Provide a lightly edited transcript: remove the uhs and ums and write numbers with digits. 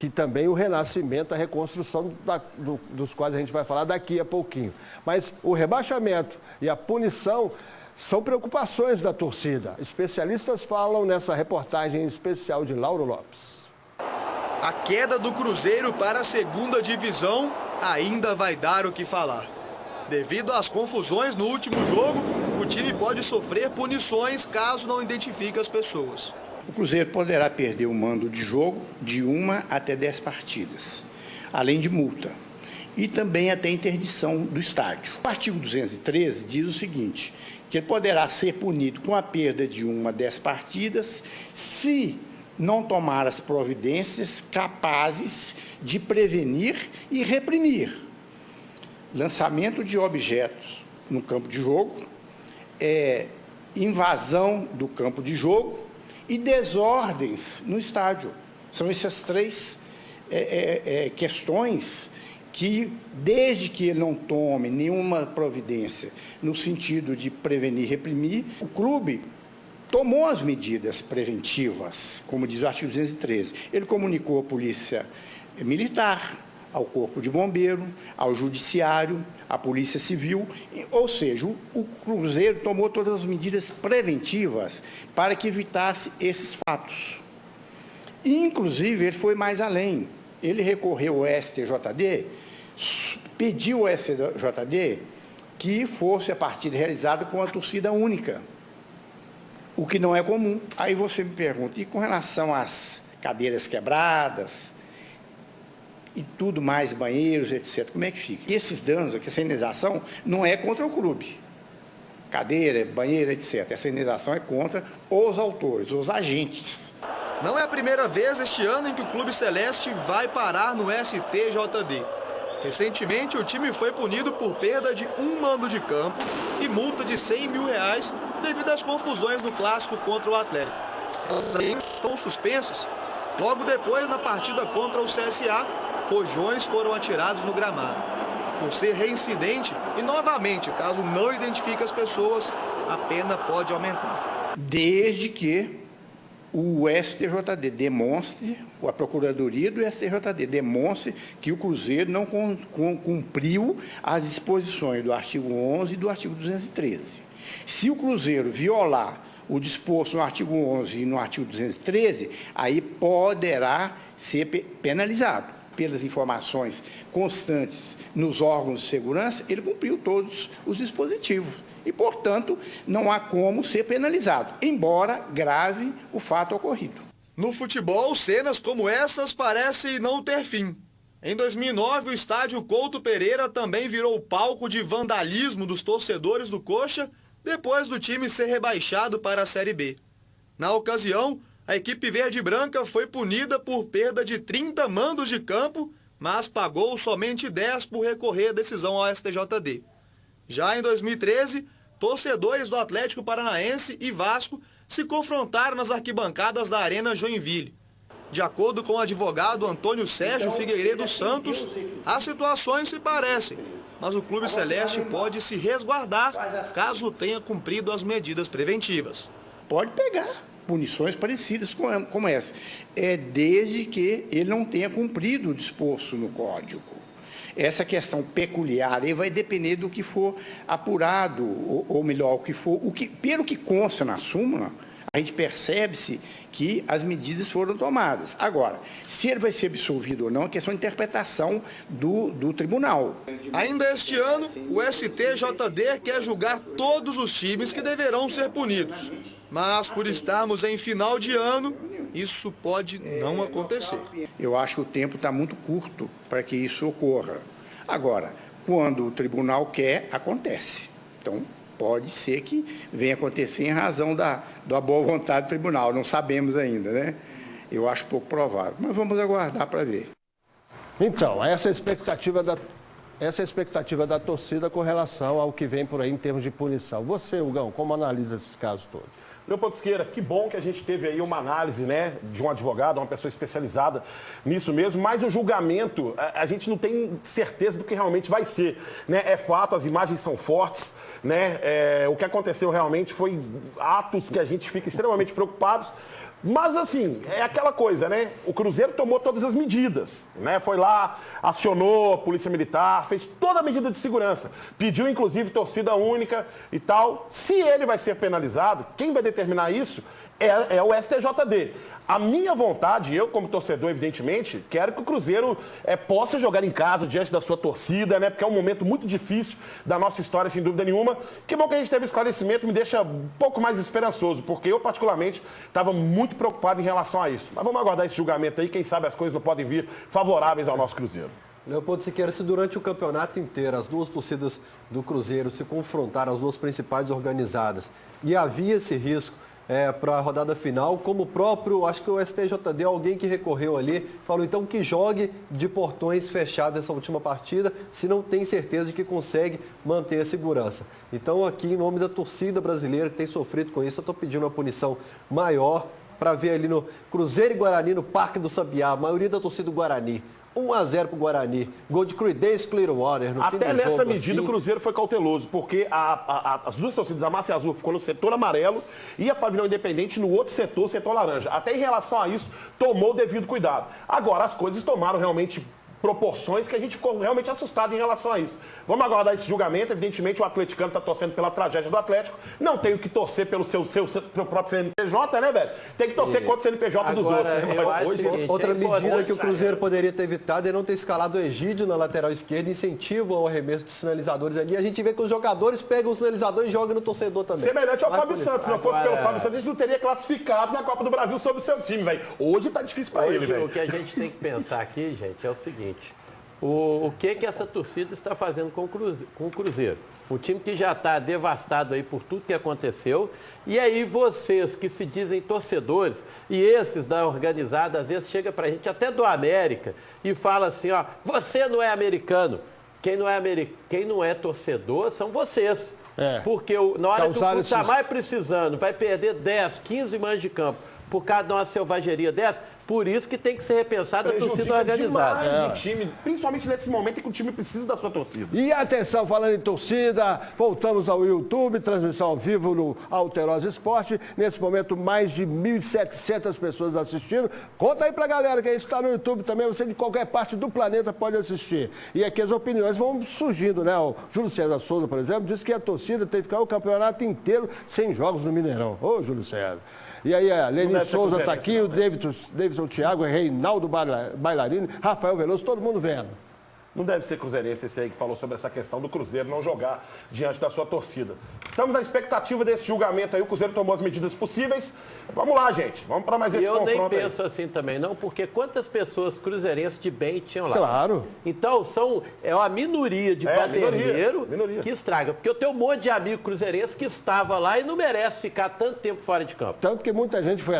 que também o renascimento, a reconstrução dos quais a gente vai falar daqui a pouquinho. Mas o rebaixamento e a punição são preocupações da torcida. Especialistas falam nessa reportagem especial de Lauro Lopes. A queda do Cruzeiro para a segunda divisão ainda vai dar o que falar. Devido às confusões no último jogo, o time pode sofrer punições caso não identifique as pessoas. O Cruzeiro poderá perder o mando de jogo de 1 até 10 partidas, além de multa, e também até interdição do estádio. O artigo 213 diz o seguinte, que ele poderá ser punido com a perda de 1 a 10 partidas se não tomar as providências capazes de prevenir e reprimir lançamento de objetos no campo de jogo, invasão do campo de jogo e desordens no estádio. São essas três questões que, desde que ele não tome nenhuma providência no sentido de prevenir e reprimir, o clube tomou as medidas preventivas, como diz o artigo 213. Ele comunicou à Polícia Militar, ao Corpo de Bombeiro, ao Judiciário, à Polícia Civil, ou seja, o Cruzeiro tomou todas as medidas preventivas para que evitasse esses fatos. E, inclusive, ele foi mais além. Ele recorreu ao STJD, pediu ao STJD que fosse a partida realizada com a torcida única, o que não é comum. Aí você me pergunta, e com relação às cadeiras quebradas e tudo mais, banheiros, etc., como é que fica? E esses danos, essa indenização não é contra o clube. Cadeira, banheiro, etc. Essa indenização é contra os autores, os agentes. Não é a primeira vez este ano em que o Clube Celeste vai parar no STJD. Recentemente, o time foi punido por perda de um mando de campo e multa de R$100 mil devido às confusões no clássico contra o Atlético. Elas ainda estão suspensas. Logo depois, na partida contra o CSA, rojões foram atirados no gramado. Por ser reincidente e, novamente, caso não identifique as pessoas, a pena pode aumentar. Desde que o STJD demonstre, a Procuradoria do STJD demonstre que o Cruzeiro não cumpriu as disposições do artigo 11 e do artigo 213. Se o Cruzeiro violar o disposto no artigo 11 e no artigo 213, aí poderá ser penalizado. Pelas informações constantes nos órgãos de segurança, ele cumpriu todos os dispositivos. E, portanto, não há como ser penalizado, embora grave o fato ocorrido. No futebol, cenas como essas parecem não ter fim. Em 2009, o estádio Couto Pereira também virou palco de vandalismo dos torcedores do Coxa, depois do time ser rebaixado para a Série B. Na ocasião, a equipe verde-branca foi punida por perda de 30 mandos de campo, mas pagou somente 10 por recorrer a decisão ao STJD. Já em 2013, torcedores do Atlético Paranaense e Vasco se confrontaram nas arquibancadas da Arena Joinville. De acordo com o advogado Antônio Sérgio Figueiredo Santos, as situações se parecem, mas o Clube Celeste pode se resguardar caso tenha cumprido as medidas preventivas. Pode pegar punições parecidas como essa, desde que ele não tenha cumprido o disposto no Código. Essa questão peculiar aí vai depender do que for apurado, ou melhor, pelo que consta na súmula, a gente percebe-se que as medidas foram tomadas. Agora, se ele vai ser absolvido ou não, é questão de interpretação do tribunal. Ainda este ano, o STJD quer julgar todos os times que deverão ser punidos. Mas, por estarmos em final de ano, isso pode não acontecer. Eu acho que o tempo está muito curto para que isso ocorra. Agora, quando o tribunal quer, acontece. Então, pode ser que venha acontecer em razão da boa vontade do tribunal. Não sabemos ainda, né? Eu acho pouco provável. Mas vamos aguardar para ver. Então, essa é a expectativa da torcida com relação ao que vem por aí em termos de punição. Você, Hugão, como analisa esses casos todos? Leopoldo Siqueira, que bom que a gente teve aí uma análise, né, de um advogado, uma pessoa especializada nisso mesmo, mas o julgamento, a gente não tem certeza do que realmente vai ser, né? É fato, as imagens são fortes, né? O que aconteceu realmente foi atos que a gente fica extremamente preocupados, Mas assim, é aquela coisa, né? O Cruzeiro tomou todas as medidas, né? Foi lá, acionou a Polícia Militar, fez toda a medida de segurança. Pediu, inclusive, torcida única e tal. Se ele vai ser penalizado, quem vai determinar isso é o STJD. A minha vontade, eu como torcedor, evidentemente, quero que o Cruzeiro possa jogar em casa diante da sua torcida, né? Porque é um momento muito difícil da nossa história, sem dúvida nenhuma. Que bom que a gente teve esclarecimento, me deixa um pouco mais esperançoso, porque eu, particularmente, estava muito preocupado em relação a isso. Mas vamos aguardar esse julgamento aí, quem sabe as coisas não podem vir favoráveis ao nosso Cruzeiro. Leopoldo Siqueira, se durante o campeonato inteiro as duas torcidas do Cruzeiro se confrontaram, as duas principais organizadas, e havia esse risco para a rodada final, como o próprio, acho que o STJD, alguém que recorreu ali, falou então que jogue de portões fechados essa última partida, se não tem certeza de que consegue manter a segurança. Então aqui, em nome da torcida brasileira que tem sofrido com isso, eu estou pedindo uma punição maior para ver ali no Cruzeiro e Guarani, no Parque do Sabiá, a maioria da torcida do Guarani. 1-0 para o Guarani. Gol de Creedence Clearwater no fim do jogo. Até nessa medida assim. O Cruzeiro foi cauteloso, porque as duas torcidas, a Máfia Azul ficou no setor amarelo e a Pavilhão Independente no outro setor, setor laranja. Até em relação a isso, tomou o devido cuidado. Agora, as coisas tomaram realmente proporções que a gente ficou realmente assustado em relação a isso. Vamos aguardar esse julgamento. Evidentemente, o atleticano está torcendo pela tragédia do Atlético. Não tem o que torcer pelo seu próprio CNPJ, né, velho? Tem que torcer contra o CNPJ dos outros. Outra medida que o Cruzeiro poderia ter evitado é não ter escalado o Egídio na lateral esquerda, incentivo ao arremesso de sinalizadores ali. A gente vê que os jogadores pegam os sinalizadores e jogam no torcedor também. Semelhante ao Fábio Santos. Se não fosse pelo Fábio Santos, a gente não teria classificado na Copa do Brasil sobre o seu time, velho. Hoje tá difícil para ele, velho. O que a gente tem que pensar aqui, gente, é o seguinte. O que essa torcida está fazendo com o Cruzeiro? Um time que já está devastado aí por tudo que aconteceu. E aí vocês que se dizem torcedores, e esses da organizada, às vezes chega pra gente até do América e fala assim, ó, você não é americano. Quem não é torcedor são vocês. Porque na hora que o clube está mais precisando, vai perder 10, 15 manches de campo por causa de uma selvageria dessa. Por isso que tem que ser repensada a torcida organizada. O time, principalmente nesse momento em que o time precisa da sua torcida. E atenção, falando em torcida, voltamos ao YouTube, transmissão ao vivo no Alterosa Esporte. Nesse momento, mais de 1.700 pessoas assistindo. Conta aí pra galera que está no YouTube também, você de qualquer parte do planeta pode assistir. E aqui as opiniões vão surgindo, né? O Júlio César Souza, por exemplo, disse que a torcida tem que ficar o campeonato inteiro sem jogos no Mineirão. Ô, Júlio César. E aí, a Leni Souza está aqui, o Davidson Thiago, Reinaldo Bailarini, Rafael Veloso, todo mundo vendo. Não deve ser cruzeirense esse aí que falou sobre essa questão do Cruzeiro não jogar diante da sua torcida. Estamos na expectativa desse julgamento aí, o Cruzeiro tomou as medidas possíveis. Vamos lá, gente, vamos para mais esse confronto. Eu nem penso assim também, não, porque quantas pessoas cruzeirenses de bem tinham lá? Claro. Então, é uma minoria de baderneiro que estraga. Porque eu tenho um monte de amigo cruzeirense que estava lá e não merece ficar tanto tempo fora de campo. Tanto que muita gente foi